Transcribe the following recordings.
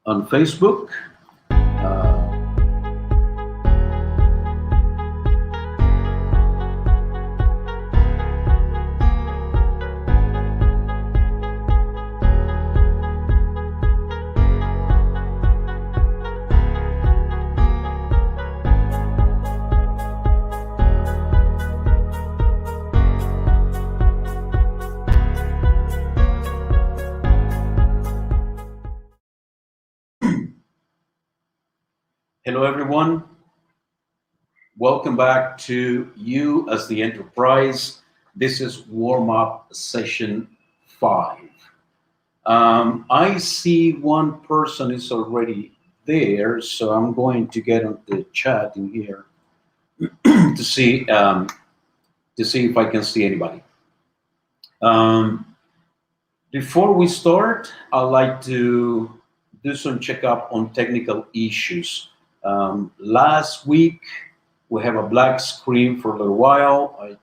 on Facebook. Uh, Hello, everyone. Welcome back to You as the Enterprise. This is warm up session 5. I see one person is already there, so I'm going to get on the chat in here to see if I can see anybody. Um, Before we start, I'd like to do some checkup on technical issues. Last week, we have a black screen for a little while.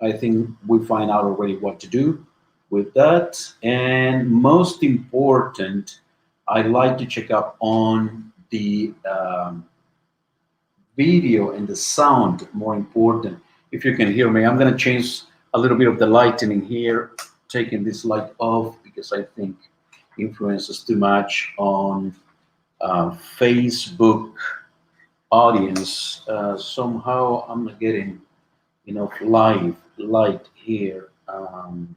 I think we find out already what to do with that. And most important, I'd like to check up on the video and the sound, more important. If you can hear me, I'm going to change a little bit of the lighting in here, taking this light off because I think influences too much on Facebook audience. Somehow I'm not getting enough light here on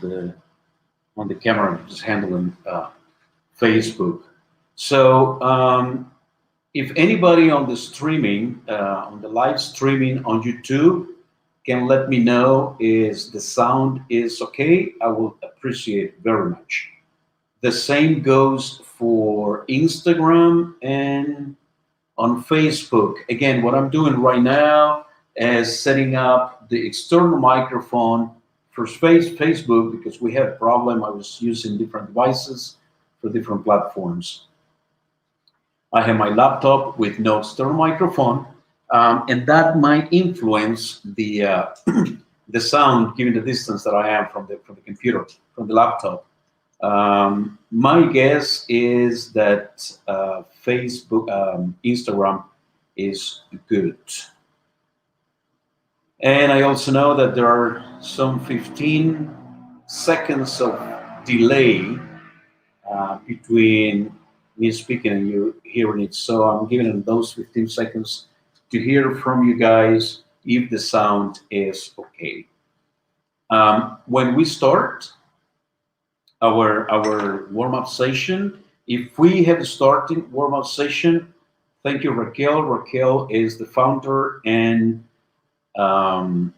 the camera, just handling Facebook. So if anybody on the streaming, on the live streaming on YouTube, can let me know is the sound is okay, I will appreciate it very much. The same goes for Instagram and on Facebook. Again, what I'm doing right now is setting up the external microphone for Facebook because we had a problem. I was using different devices for different platforms. I have my laptop with no external microphone, and that might influence the the sound given the distance that I am from the computer, from the laptop. My guess is that Facebook, Instagram is good. And I also know that there are some 15 seconds of delay between me speaking and you hearing it. So I'm giving them those 15 seconds to hear from you guys if the sound is okay. When we start our warm-up session, if we have started warm-up session, thank you, Raquel. Raquel is the founder um,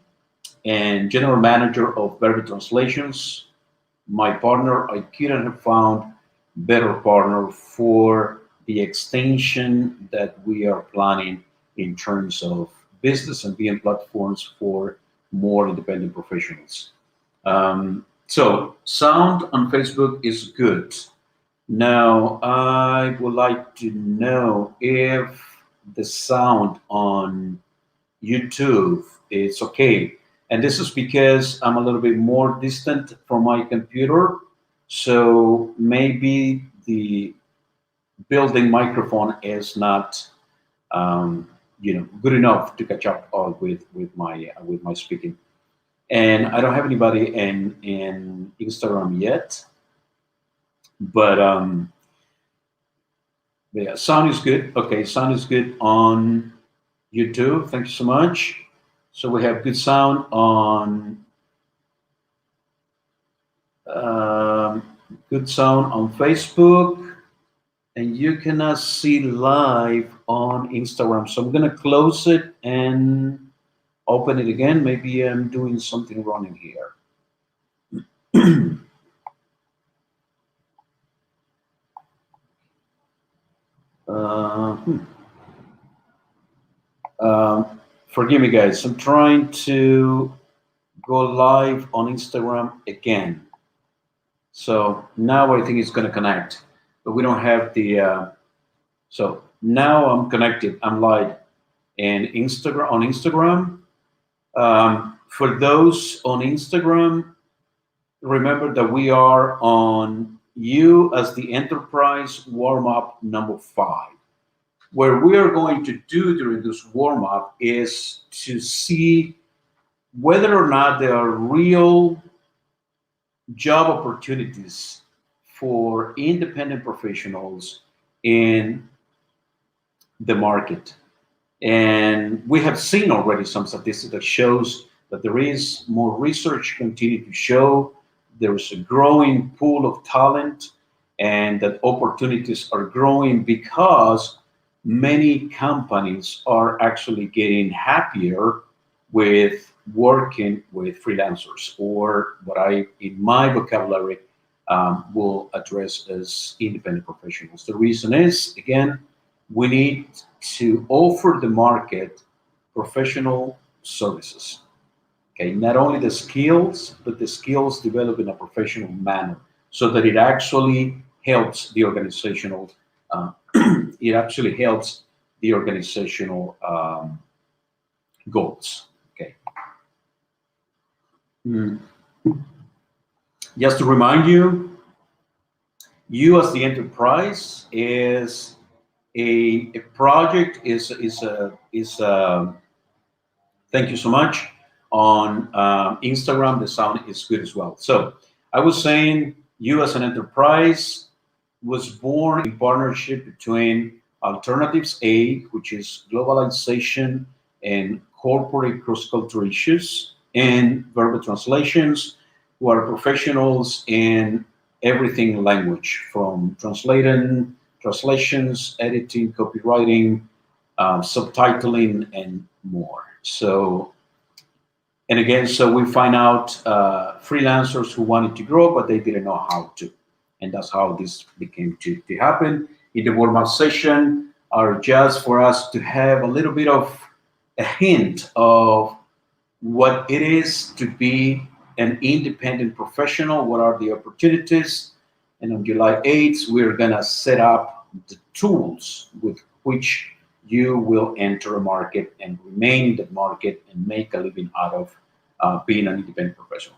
and general manager of Verbi Translations. My partner, I couldn't have found better partner for the extension that we are planning in terms of business and VM platforms for more independent professionals. So sound on Facebook is good. Now I would like to know if the sound on YouTube is okay. And this is because I'm a little bit more distant from my computer. So maybe the building microphone is not, good enough to catch up with my speaking. And I don't have anybody in Instagram yet, but yeah, sound is good. Okay, sound is good on YouTube. Thank you so much. So we have good sound on Facebook, and you cannot see live on Instagram. So I'm gonna close it and open it again. Maybe I'm doing something wrong in here. uh, hmm. Forgive me, guys. I'm trying to go live on Instagram again. So now I think it's going to connect, but we don't have the. So now I'm connected. I'm live in Instagram on Instagram. For those on Instagram, remember that we are on you as the enterprise warm up number 5. What we are going to do during this warm up is to see whether or not there are real job opportunities for independent professionals in the market. And we have seen already some statistics that shows that there is more research continue to show there is a growing pool of talent and that opportunities are growing because many companies are actually getting happier with working with freelancers, or what I, in my vocabulary, will address as independent professionals. The reason is, again, we need to offer the market professional services. Okay, not only the skills, but the skills developed in a professional manner, so that it actually helps the organizational. It actually helps the organizational goals. Okay. Mm. Just to remind you, you as the enterprise is a project is thank you so much. On Instagram, the sound is good as well. So I was saying, you as an enterprise was born in partnership between Alternatives A, which is globalization and corporate cross-cultural issues, and Verbal Translations, who are professionals in everything language, from translating, translations, editing, copywriting, subtitling, and more. So, and again, so we find out freelancers who wanted to grow, but they didn't know how to. And that's how this became to happen. In the warm-up session are just for us to have a little bit of a hint of what it is to be an independent professional, what are the opportunities. And on July 8th, we're gonna set up the tools with which you will enter a market and remain in the market and make a living out of being an independent professional.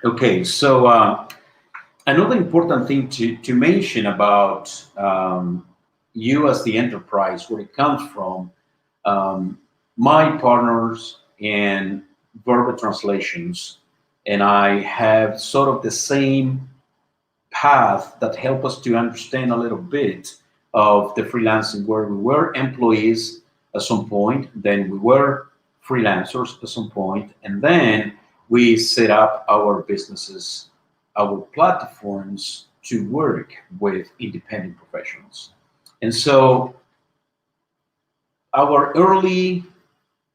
Okay, so another important thing to mention about you as the enterprise, where it comes from, my partners in Verbal Translations and I have sort of the same path that help us to understand a little bit of the freelancing, where we were employees at some point, then we were freelancers at some point, and then we set up our businesses, our platforms to work with independent professionals. And so our early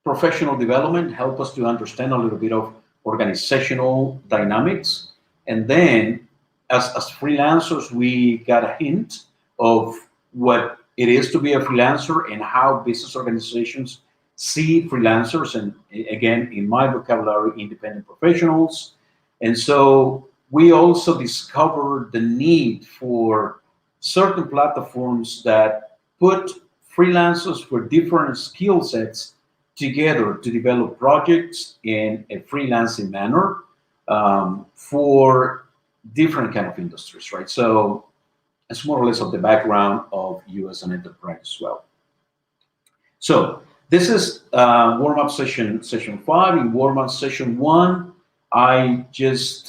professional development helped us to understand a little bit of organizational dynamics. And then as freelancers, we got a hint of what it is to be a freelancer and how business organizations see freelancers, and again, in my vocabulary, independent professionals. And so we also discovered the need for certain platforms that put freelancers for different skill sets together to develop projects in a freelancing manner for different kind of industries, right? So it's more or less of the background of you as an enterprise as well. So this is warm-up session 5. In warm-up session 1, I just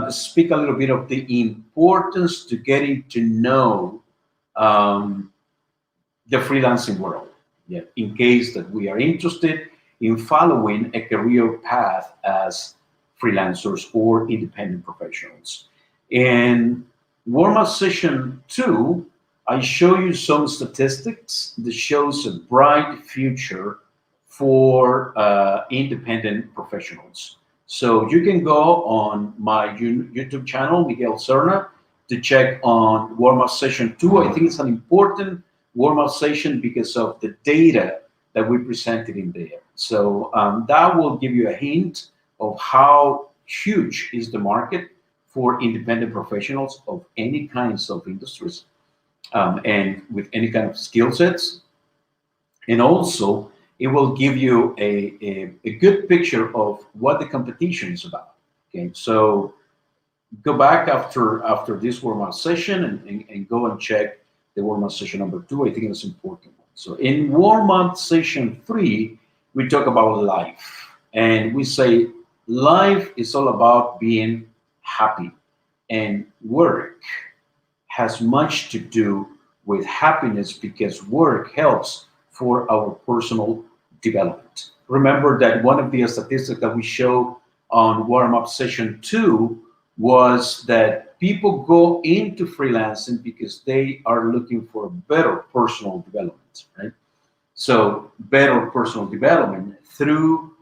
speak a little bit of the importance to getting to know the freelancing world. Yeah, in case that we are interested in following a career path as freelancers or independent professionals. In warm-up session 2, I show you some statistics that shows a bright future for independent professionals. So you can go on my YouTube channel, Miguel Serna, to check on warm-up session 2. I think it's an important warm-up session because of the data that we presented in there. So that will give you a hint of how huge is the market for independent professionals of any kinds of industries and with any kind of skill sets. And also, it will give you a good picture of what the competition is about. Okay, so go back after this warm-up session and go and check the warm-up session number 2. I think it's an important one. So in warm-up session 3, we talk about life. And we say life is all about being happy. And work has much to do with happiness because work helps for our personal development. Remember that one of the statistics that we show on warm up session 2 was that people go into freelancing because they are looking for better personal development, right? So, better personal development through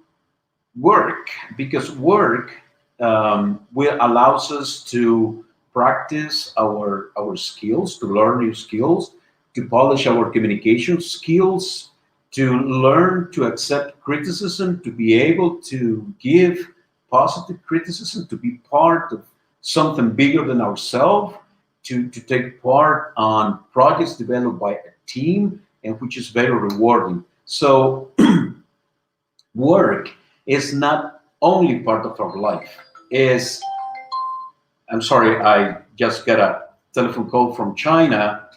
work, because work will allows us to practice our skills, to learn new skills, to polish our communication skills, to learn to accept criticism, to be able to give positive criticism, to be part of something bigger than ourselves, to take part on projects developed by a team and which is very rewarding. So work is not only part of our life. Is I'm sorry, I just got a telephone call from China.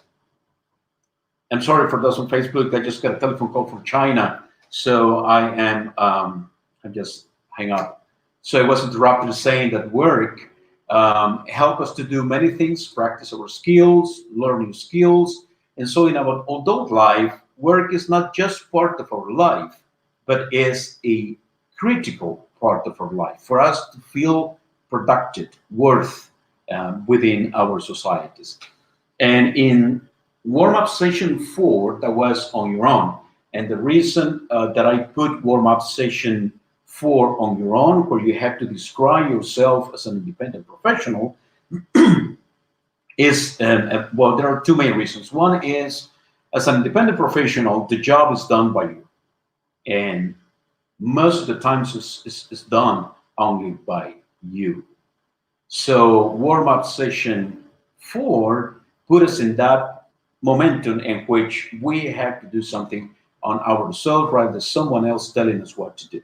I'm sorry for those on Facebook. I just got a telephone call from China, so I'm just hang up. So I was interrupted saying that work help us to do many things, practice our skills, learning skills, and so in our adult life, work is not just part of our life, but is a critical part of our life for us to feel productive, worth within our societies. And in warm up session 4, that was on your own. And the reason that I put warm up session 4 on your own, where you have to describe yourself as an independent professional, is well, there are two main reasons. One is, as an independent professional, the job is done by you. And most of the times is done only by you. So warm up session 4 put us in that momentum in which we have to do something on ourselves rather than someone else telling us what to do.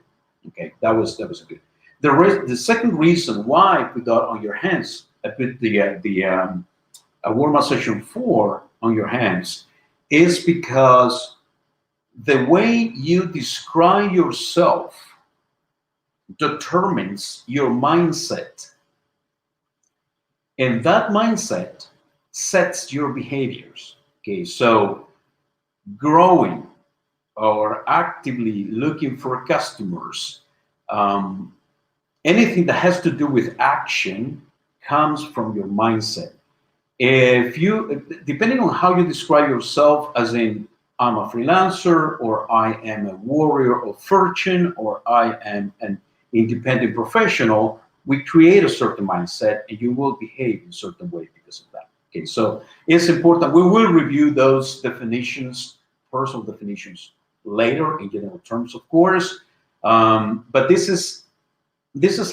Okay, that was good. The second reason why I put that on your hands, I put the warm up session 4 on your hands, is because the way you describe yourself determines your mindset. And that mindset sets your behaviors. Okay, so growing or actively looking for customers, anything that has to do with action comes from your mindset. If you, depending on how you describe yourself, as in, I'm a freelancer, or I am a warrior of fortune, or I am an independent professional, we create a certain mindset and you will behave in a certain way because of that. Okay, so it's important. We will review those definitions, personal definitions, later in general terms, of course. But this is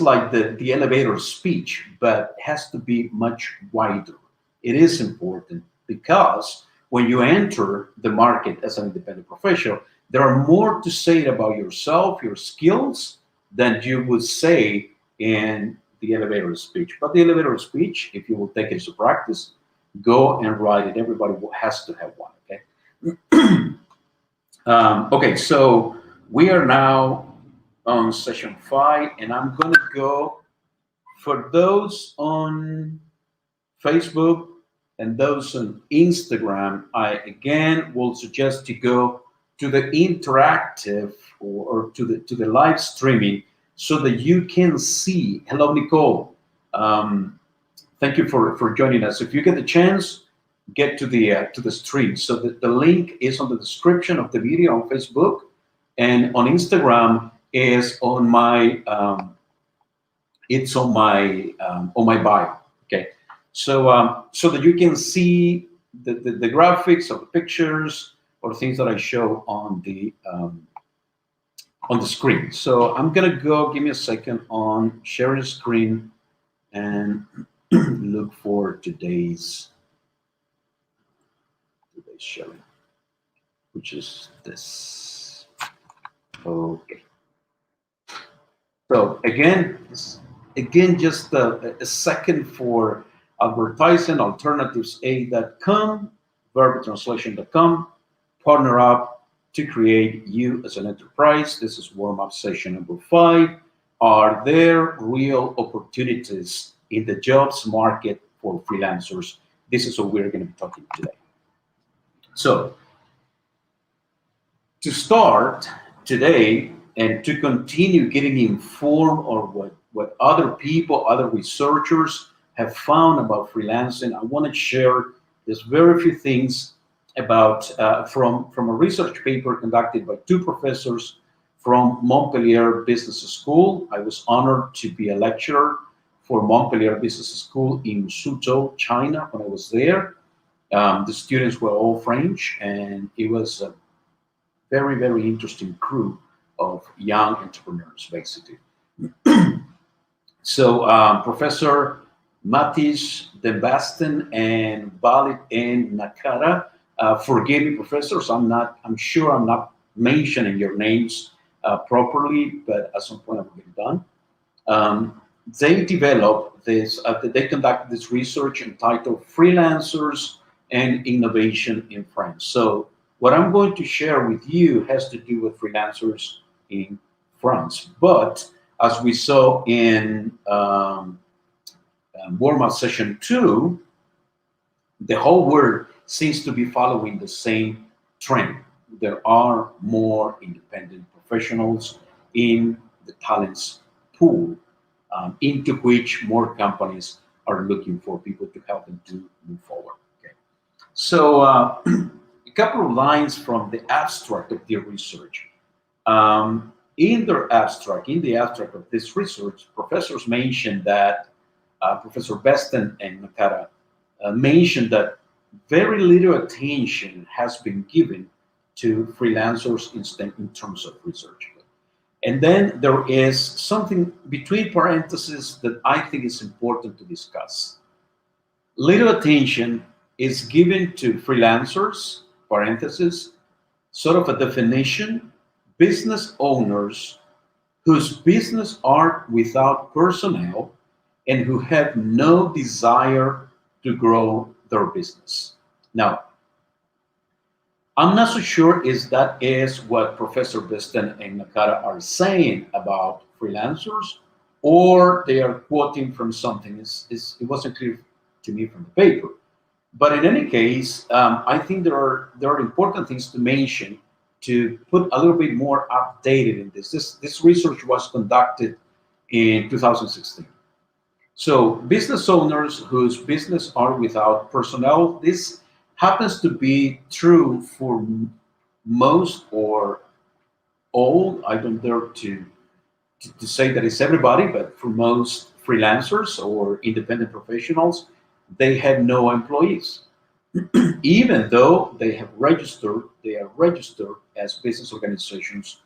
like the elevator speech, but has to be much wider. It is important because when you enter the market as an independent professional, there are more to say about yourself, your skills, than you would say in the elevator speech. But the elevator speech, if you will take it as a practice, go and write it. Everybody has to have one, okay? Okay, so we are now on session 5, and I'm going to go, for those on Facebook and those on Instagram, I again will suggest you go to the interactive or to the live streaming so that you can see. Hello, Nicole. Thank you for joining us. If you get the chance, get to the stream. So the link is on the description of the video on Facebook, and on Instagram is on my it's on my bio. Okay, so so that you can see the graphics of the pictures or things that I show on the screen. So I'm gonna go. Give me a second on sharing screen and look for today's sharing, which is this. Okay. So again, Again, just a second for advertising, alternativesa.com, verbtranslation.com, partner up to create you as an enterprise. This is warm-up session number 5. Are there real opportunities in the jobs market for freelancers? This is what we're going to be talking today. So, to start today and to continue getting informed on what other people, other researchers have found about freelancing, I want to share just very few things about from a research paper conducted by 2 professors from Montpellier Business School. I was honored to be a lecturer for Montpellier Business School in Suzhou, China, when I was there. The students were all French, and it was a very, very interesting crew of young entrepreneurs, basically. So Professor Matis Debasten and Balit N. Nakara, forgive me, professors, I'm sure I'm not mentioning your names properly, but at some point I will get it done. They developed this, they conducted this research entitled Freelancers and Innovation in France. So what I'm going to share with you has to do with freelancers in France. But as we saw in warm-up session 2, the whole world seems to be following the same trend. There are more independent professionals in the talents pool, into which more companies are looking for people to help them to move forward. Okay. So a couple of lines from the abstract of the research. In the abstract of this research, professors mentioned that, Professor Besten and Nakara mentioned that very little attention has been given to freelancers in terms of research. And then there is something between parentheses that I think is important to discuss. Little attention is given to freelancers, parentheses, sort of a definition, business owners whose business are without personnel and who have no desire to grow their business. Now, I'm not so sure if that is what Professor Besten and Nakara are saying about freelancers, or they are quoting from something. It wasn't clear to me from the paper. But in any case, I think there are important things to mention to put a little bit more updated in this. This research was conducted in 2016. So business owners whose business are without personnel, this happens to be true for most or all. I don't dare to say that it's everybody, but for most freelancers or independent professionals, they have no employees. Even though they are registered as business organizations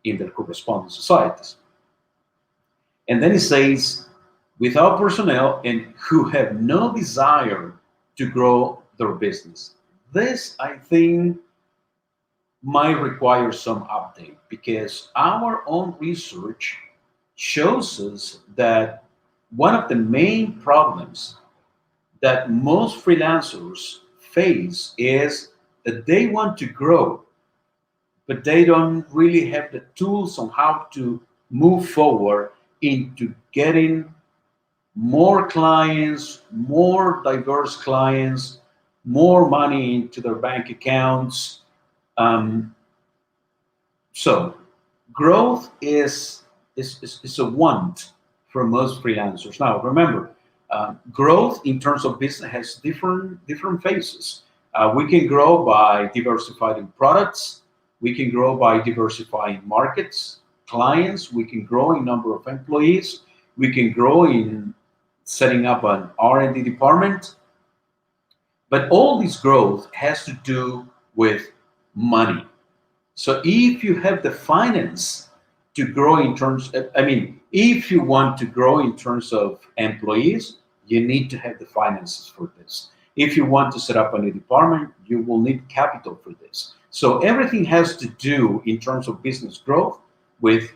in their corresponding societies. And then it says, without personnel and who have no desire to grow their business. This, I think, might require some update because our own research shows us that one of the main problems that most freelancers face is that they want to grow, but they don't really have the tools on how to move forward into getting more clients, more diverse clients, more money into their bank accounts. So growth is a want for most freelancers. Now, remember, growth in terms of business has different phases. We can grow by diversifying products. We can grow by diversifying markets, clients. We can grow in number of employees. We can grow in setting up an R&D department. But all this growth has to do with money. So if you have the finance to grow in terms of, if you want to grow in terms of employees, you need to have the finances for this. If you want to set up a new department, you will need capital for this. So everything has to do in terms of business growth with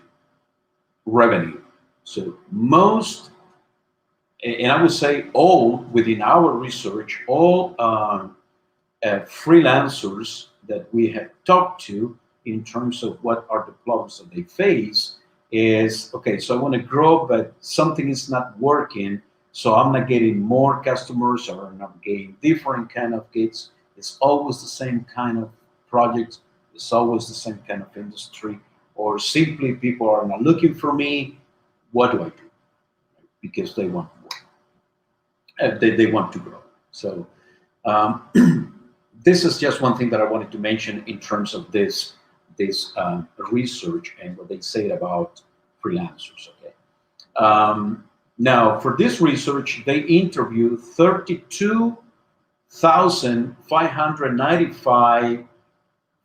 revenue. So most and I would say all within our research, all freelancers that we have talked to in terms of what are the problems that they face is okay. So I want to grow, but something is not working. So I'm not getting more customers, or I'm not getting different kind of gigs. It's always the same kind of projects. It's always the same kind of industry, or simply people are not looking for me. What do I do? Because they want more. They want to grow. So um, this is just one thing that I wanted to mention in terms of this research and what they say about freelancers. Okay. Now, for this research, they interviewed 32,595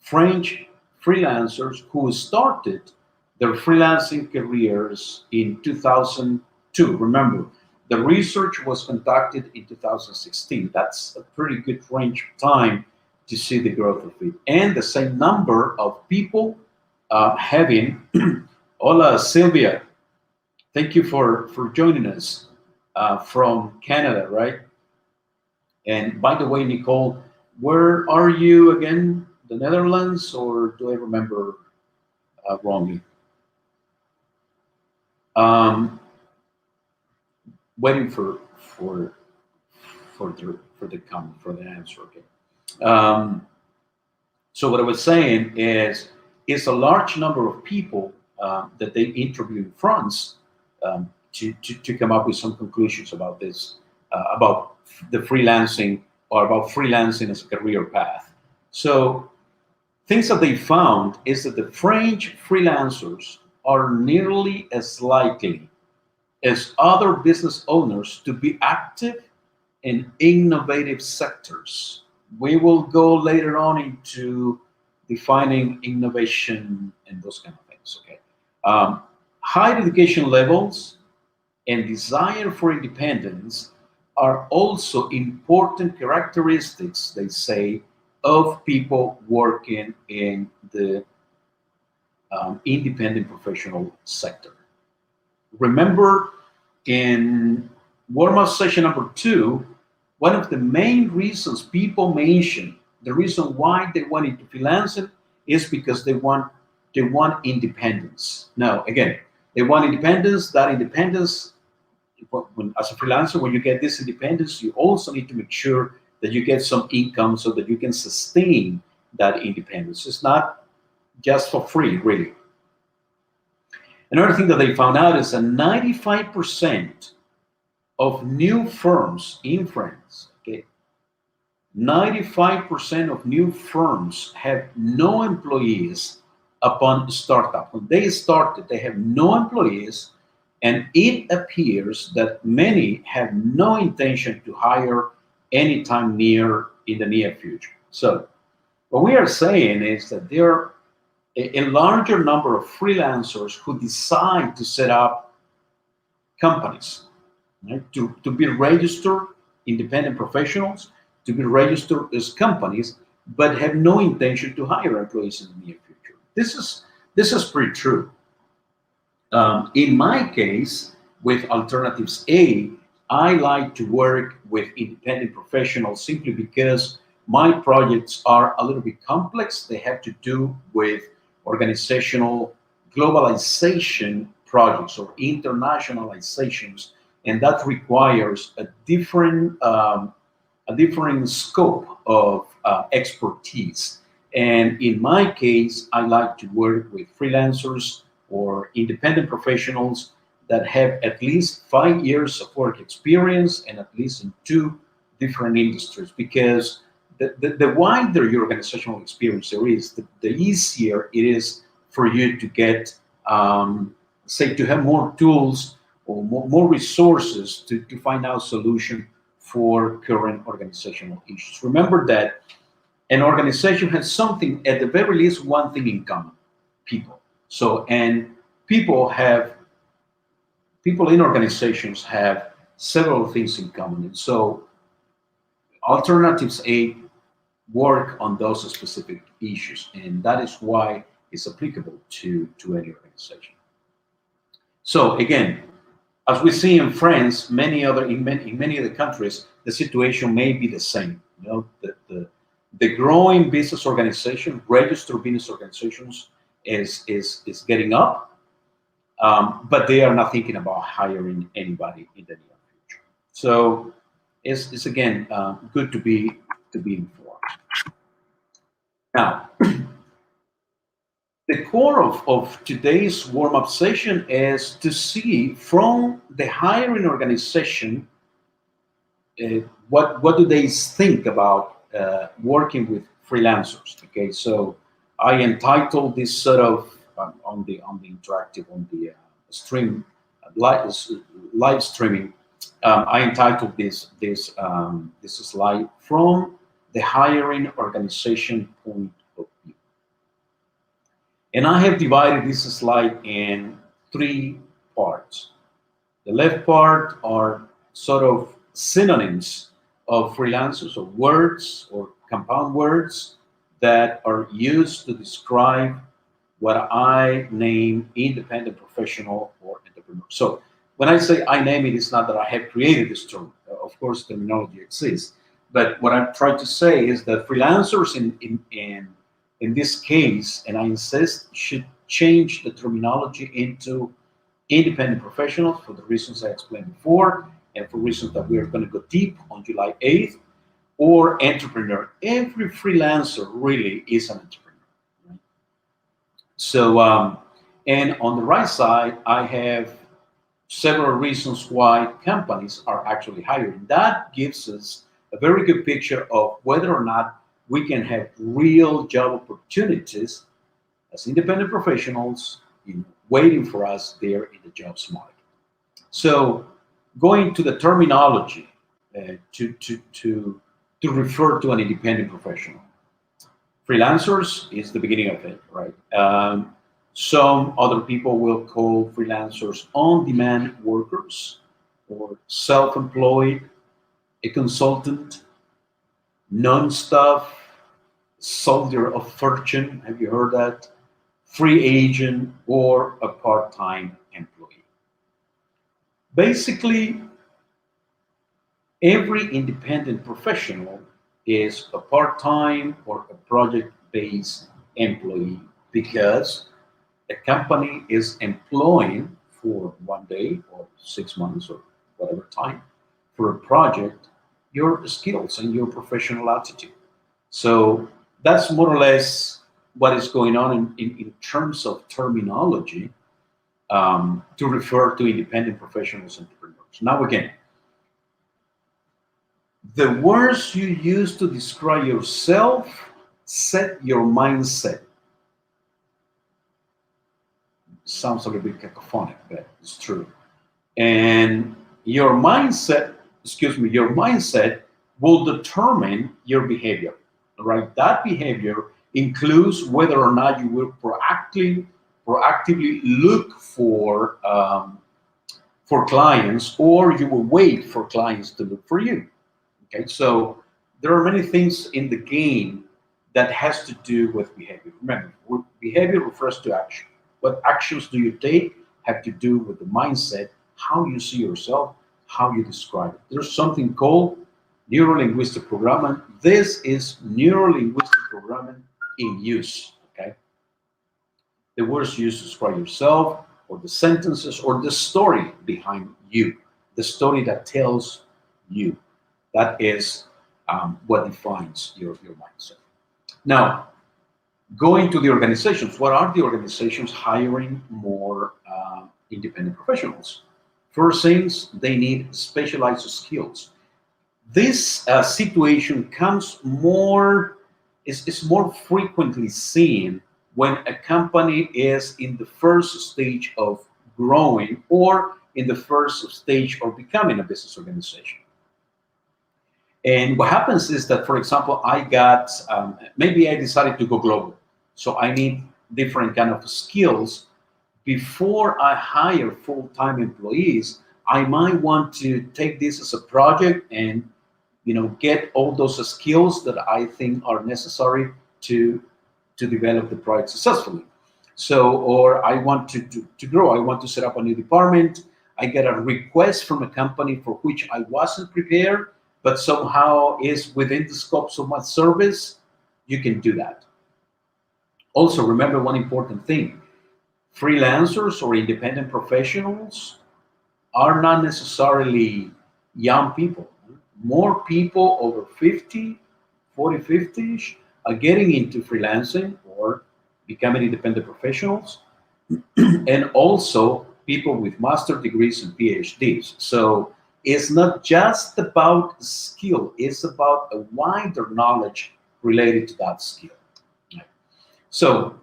French freelancers who started their freelancing careers in 2002. Remember, the research was conducted in 2016. That's a pretty good range of time to see the growth of it. And the same number of people having, hola, Sylvia, thank you for joining us from Canada, right? And by the way, Nicole, where are you again? The Netherlands, or do I remember wrongly? Um, Waiting for the comment, for the answer. Okay. So what I was saying is, it's a large number of people that they interview in France to come up with some conclusions about this, about the freelancing, or about freelancing as a career path. So things that they found is that the French freelancers are nearly as likely as other business owners to be active in innovative sectors. We will go later on into defining innovation and those kind of things. Okay, high education levels and desire for independence are also important characteristics, they say, of people working in the independent professional sector. Remember, in warm-up session number 2, one of the main reasons people mention, the reason why they want into freelancing, is because they want independence. Now, again, they want independence. That independence, as a freelancer, when you get this independence, you also need to make sure that you get some income so that you can sustain that independence. It's not just for free, really. Another thing that they found out is that 95% of new firms in France, okay, 95% of new firms have no employees upon startup. When they started, they have no employees, and it appears that many have no intention to hire anytime near in the near future. So what we are saying is that there are a larger number of freelancers who decide to set up companies, right, to be registered independent professionals, to be registered as companies, but have no intention to hire employees in the near future. This is pretty true. In my case, with Alternatives A, I like to work with independent professionals simply because my projects are a little bit complex. They have to do with organizational globalization projects or internationalizations, and that requires a different scope of expertise. And in my case, I like to work with freelancers or independent professionals that have at least 5 years of work experience and at least in 2 different industries, because the wider your organizational experience there is, the easier it is for you to get, say, to have more tools or more resources to find out solution for current organizational issues. Remember that an organization has something, at the very least, one thing in common: people. So, and people in organizations have several things in common. And so Alternatives A work on those specific issues, and that is why it's applicable to any organization. So again, As we see in France, in many other countries, the situation may be the same. The growing business organization, registered business organizations, is getting up, but they are not thinking about hiring anybody in the near future. So it's again good to be informed. Now, the core of today's warm-up session is to see from the hiring organization what do they think about working with freelancers. Okay, so I entitled this sort of on the interactive on the stream live streaming. I entitled this slide from the hiring organization point of view. And I have divided this slide in three parts. The left part are sort of synonyms of freelancers, or words or compound words that are used to describe what I name independent professional or entrepreneur. So when I say I name it, it's not that I have created this term. Of course, terminology exists. But what I'm trying to say is that freelancers in this case, and I insist, should change the terminology into independent professionals for the reasons I explained before, and for reasons that we are going to go deep on July 8th, or entrepreneur. Every freelancer really is an entrepreneur. Right? So, and on the right side, I have several reasons why companies are actually hiring. That gives us a very good picture of whether or not we can have real job opportunities as independent professionals waiting for us there in the jobs market. So going to the terminology to refer to an independent professional. Freelancers is the beginning of it, right? Some other people will call freelancers on-demand workers or self-employed, a consultant, non-staff, soldier of fortune, have you heard that? Free agent, or a part-time employee. Basically, every independent professional is a part-time or a project-based employee because a company is employing for 1 day or 6 months or whatever time for a project your skills and your professional attitude. So that's more or less what is going on in terms of terminology to refer to independent professionals and entrepreneurs. Now again, the words you use to describe yourself set your mindset. Sounds a little bit cacophonic, but it's true. And your mindset, your mindset will determine your behavior, right? That behavior includes whether or not you will proactively look for clients, or you will wait for clients to look for you. Okay, so there are many things in the game that has to do with behavior. Remember, behavior refers to action. What actions do you take have to do with the mindset, how you see yourself, how you describe it. There's something called neuro-linguistic programming. This is neuro-linguistic programming in use, okay? The words used to describe yourself, or the sentences, or the story behind you, the story that tells you. That is what defines your mindset. Now, going to the organizations, what are the organizations hiring more independent professionals? First things, they need specialized skills. This situation comes is more frequently seen when a company is in the first stage of growing, or in the first stage of becoming a business organization. And what happens is that, for example, maybe I decided to go global. So I need different kind of skills. Before I hire full-time employees, I might want to take this as a project and get all those skills that I think are necessary to develop the project successfully. So, or I want to grow. I want to set up a new department. I get a request from a company for which I wasn't prepared, but somehow is within the scope of my service, you can do that. Also, remember one important thing: freelancers or independent professionals are not necessarily young people. More people over 50, 40, 50-ish are getting into freelancing or becoming independent professionals, and also people with master degrees and PhDs. So it's not just about skill, it's about a wider knowledge related to that skill. So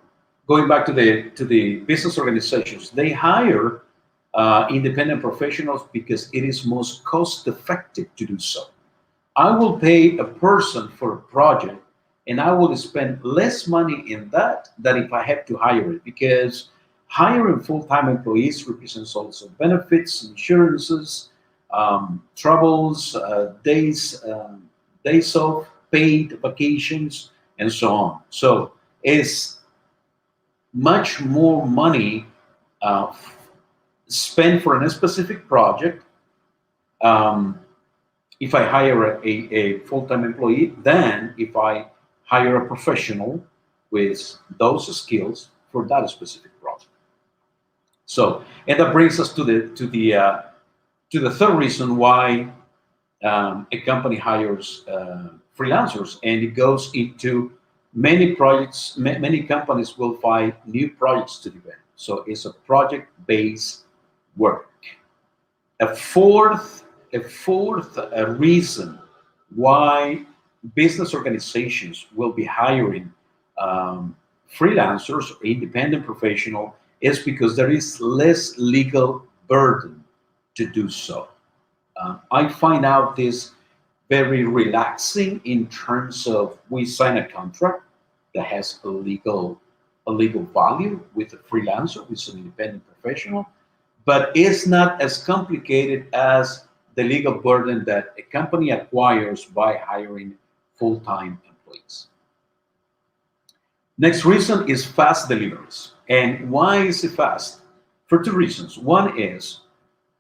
going back to the business organizations, they hire independent professionals because it is most cost effective to do so. I will pay a person for a project and I will spend less money in that than if I have to hire it, because hiring full-time employees represents also benefits, insurances, travels, days off, paid vacations, and so on. So it's much more money uh, spent for a specific project um, if I hire a full-time employee than if I hire a professional with those skills for that specific project. So, and that brings us to the third reason why a company hires freelancers, and it goes into many projects. Many companies will find new projects to develop. So it's a project-based work. A fourth, a fourth reason why business organizations will be hiring um, freelancers or independent professional is because there is less legal burden to do so. I find out this very relaxing in terms of we sign a contract that has a legal value with a freelancer, with an independent professional, but it's not as complicated as the legal burden that a company acquires by hiring full-time employees. Next reason is fast deliveries. And why is it fast? For two reasons. One is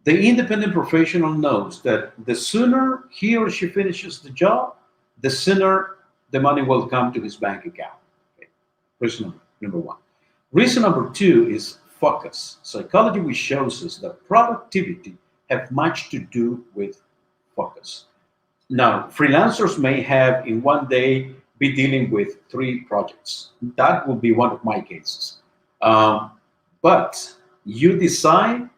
the independent professional knows that the sooner he or she finishes the job, the sooner the money will come to his bank account. Okay. Reason number one. Reason number two is focus. Psychology which shows us that productivity have much to do with focus. Now, freelancers may have in one day be dealing with three projects. That will be one of my cases. Um, but you decide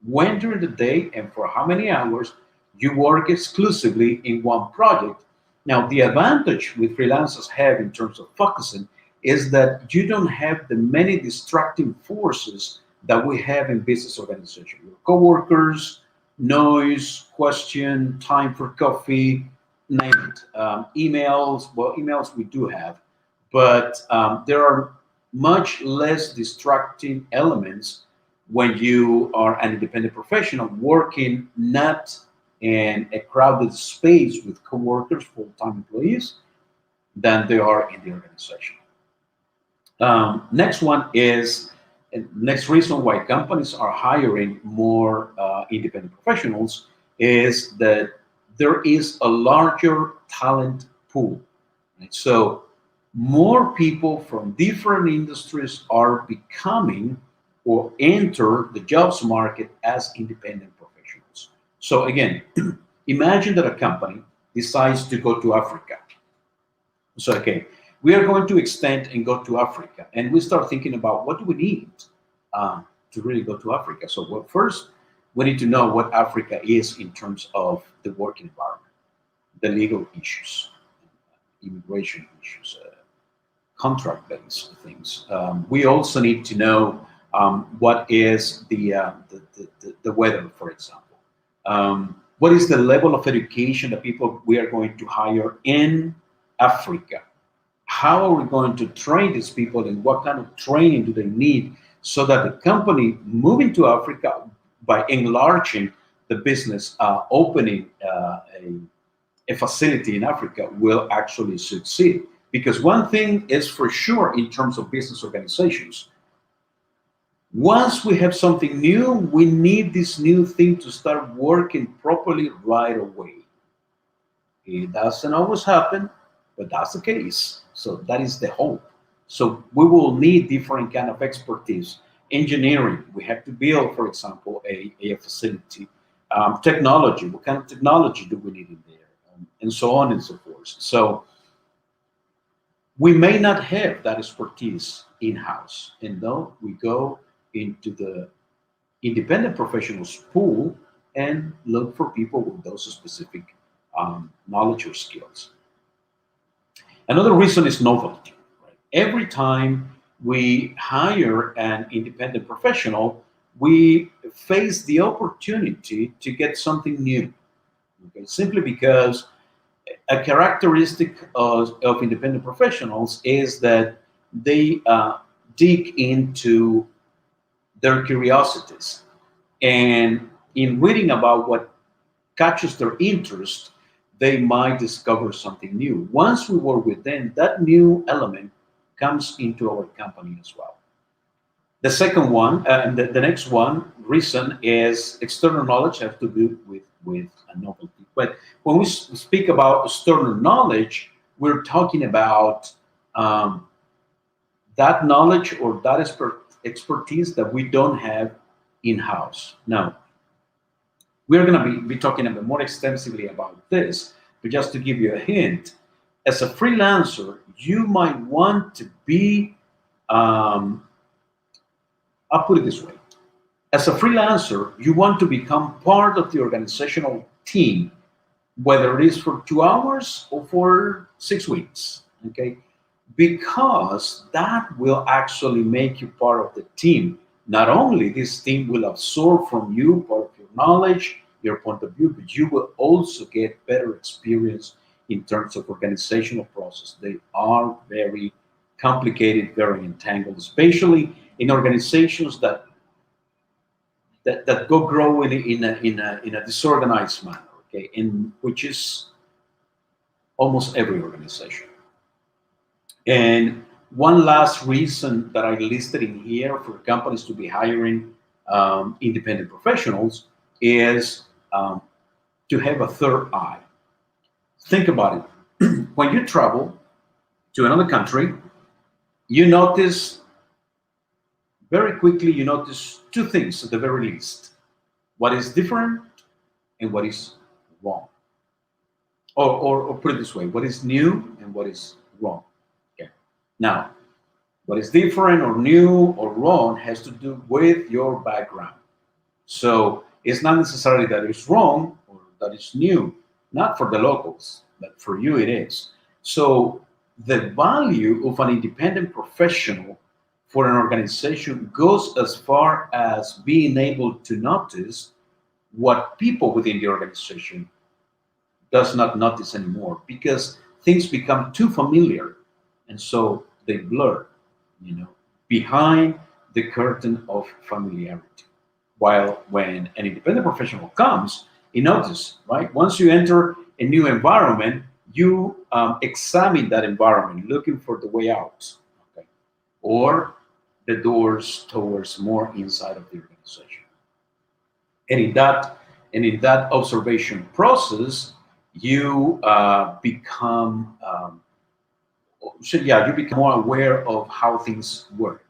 when during the day and for how many hours you work exclusively in one project. Now, the advantage with freelancers have in terms of focusing is that you don't have the many distracting forces that we have in business organization. Your coworkers, noise, question, time for coffee, name it. Emails, well, emails we do have, but there are much less distracting elements when you are an independent professional working not in a crowded space with coworkers, full-time employees, than they are in the organization. Next one is, next reason why companies are hiring more independent professionals is that there is a larger talent pool. Right? So more people from different industries are becoming or enter the jobs market as independent professionals. So again, imagine that a company decides to go to Africa. So, okay, we are going to extend and go to Africa, and we start thinking about what do we need to really go to Africa. So, well, first, we need to know what Africa is in terms of the working environment, the legal issues, immigration issues, contract-based things. We also need to know what is the weather, for example. What is the level of education that people we are going to hire in Africa? How are we going to train these people, and what kind of training do they need so that the company moving to Africa by enlarging the business, opening a facility in Africa will actually succeed? Because one thing is for sure in terms of business organizations, Once we have something new, we need this new thing to start working properly right away. It doesn't always happen, but that's the case. So that is the hope. So we will need different kind of expertise. Engineering, we have to build, for example, a facility. Technology, what kind of technology do we need in there? And so on and so forth. So we may not have that expertise in-house. And though we go into the independent professionals pool and look for people with those specific knowledge or skills. Another reason is novelty. Right? Every time we hire an independent professional, we face the opportunity to get something new. Okay? Simply because a characteristic of independent professionals is that they dig into their curiosities. And in reading about what catches their interest, they might discover something new. Once we work with them, that new element comes into our company as well. The second one, the next one, reason is external knowledge has to do with a novelty. But when we speak about external knowledge, we're talking about that knowledge or that expertise that we don't have in-house. Now, we're going to be talking a bit more extensively about this, but just to give you a hint, as a freelancer, you might want to be, I'll put it this way. As a freelancer, you want to become part of the organizational team, whether it is for 2 hours or for 6 weeks, okay? Because that will actually make you part of the team. Not only this team will absorb from you part of your knowledge, your point of view, but you will also get better experience in terms of organizational process. They are very complicated, very entangled, especially in organizations that go grow in a disorganized manner, okay, in which is almost every organization. And one last reason that I listed in here for companies to be hiring independent professionals is to have a third eye. Think about it. When you travel to another country, you notice very quickly, you notice two things at the very least: what is different and what is wrong. Or put it this way, what is new and what is wrong. Okay. Now, what is different or new or wrong has to do with your background. So it's not necessarily that it's wrong or that it's new, not for the locals, but for you it is. So the value of an independent professional for an organization goes as far as being able to notice what people within the organization does not notice anymore because things become too familiar and so they blur, you know, behind the curtain of familiarity. While when an independent professional comes, you notice, right? Once you enter a new environment, you examine that environment, looking for the way out, okay? Or the doors towards more inside of the organization. And in that observation process, you become so yeah, you become more aware of how things work.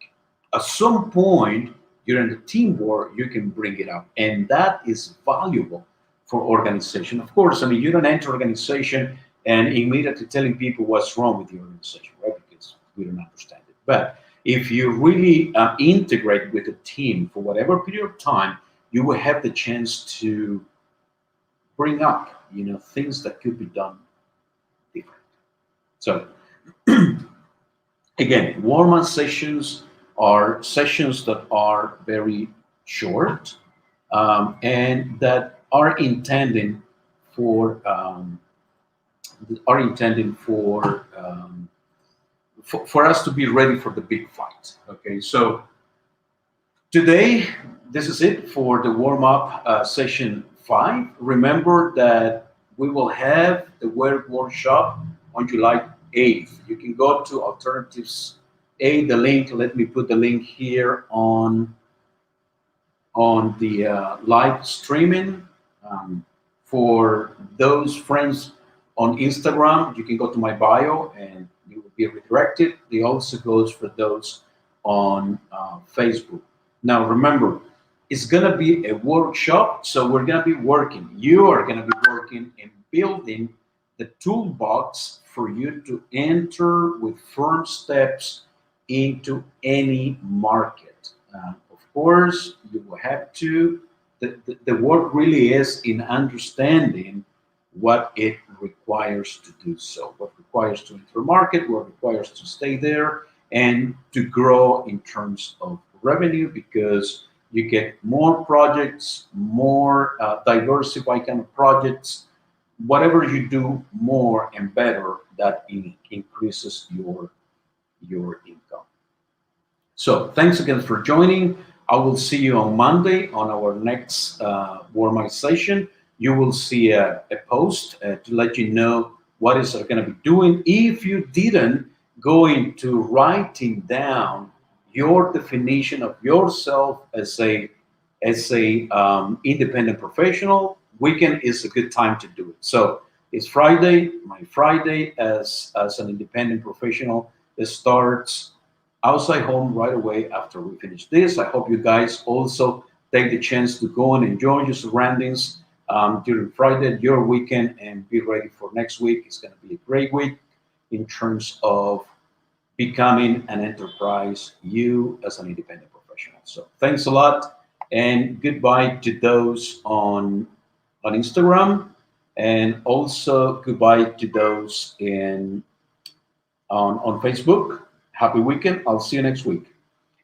At some point during the teamwork, you can bring it up, and that is valuable for organization. Of course, I mean you don't enter organization and immediately telling people what's wrong with the organization, right? Because we don't understand it. But if you really integrate with the team for whatever period of time, you will have the chance to bring up, things that could be done different. So again, warm-up sessions are sessions that are very short and that are intended for us to be ready for the big fight. Okay, so today this is it for the warm-up session 5. Remember that we will have the word workshop on July 8th. You can go to Alternatives A, the link. Let me put the link here on. on the live streaming. Um, for those friends on Instagram, you can go to my bio and you will be redirected. It also goes for those on Facebook. Now, remember, it's going to be a workshop, so we're going to be working. You are going to be working in building the toolbox for you to enter with firm steps into any market. Of course, you will have to, the work really is in understanding what it requires to do so, what requires to enter a market, what requires to stay there, and to grow in terms of revenue because you get more projects, more diversified kind of projects. Whatever you do more and better, that increases your income. So thanks again for joining. I will see you on Monday on our next warm-up session. You will see a post to let you know what is going to be doing. If you didn't go into writing down your definition of yourself as a independent professional, weekend is a good time to do it. So it's Friday. My Friday as an independent professional, it starts outside home right away after we finish this. I hope you guys also take the chance to go and enjoy your surroundings during Friday, your weekend, and be ready for next week. It's going to be a great week in terms of becoming an enterprise, you as an independent professional. So thanks a lot, and goodbye to those on Instagram, and also goodbye to those on Facebook. Happy weekend. I'll see you next week.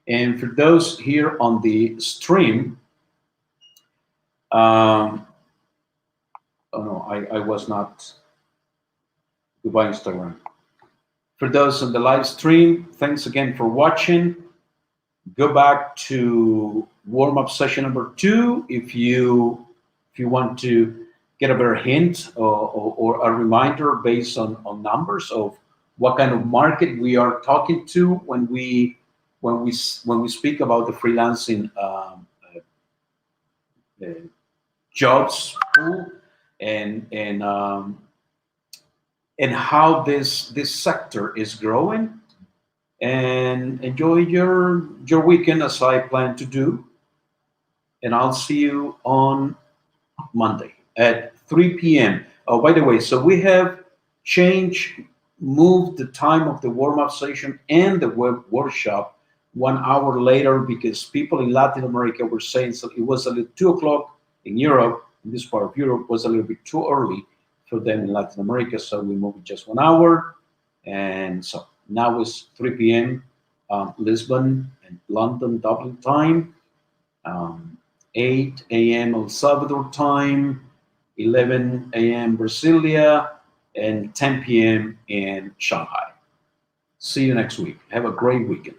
And for those here on the stream, oh no, I was not. Goodbye, Instagram. For those on the live stream, thanks again for watching. Go back to warm-up session number 2 if you want to get a better hint or a reminder based on numbers of what kind of market we are talking to when we speak about the freelancing uh, jobs pool and how this sector is growing. And enjoy your weekend as I plan to do. And I'll see you on Monday at 3 p.m. Oh, by the way, so we have moved the time of the warm-up session and the web workshop 1 hour later because people in Latin America were saying so it was a little 2 o'clock in Europe, in this part of Europe, was a little bit too early for them in Latin America, so we moved it just 1 hour. And so now it's 3 p.m. Lisbon and London, Dublin time. 8 a.m. El Salvador time, 11 a.m. Brasilia, and 10 p.m. in Shanghai. See you next week. Have a great weekend.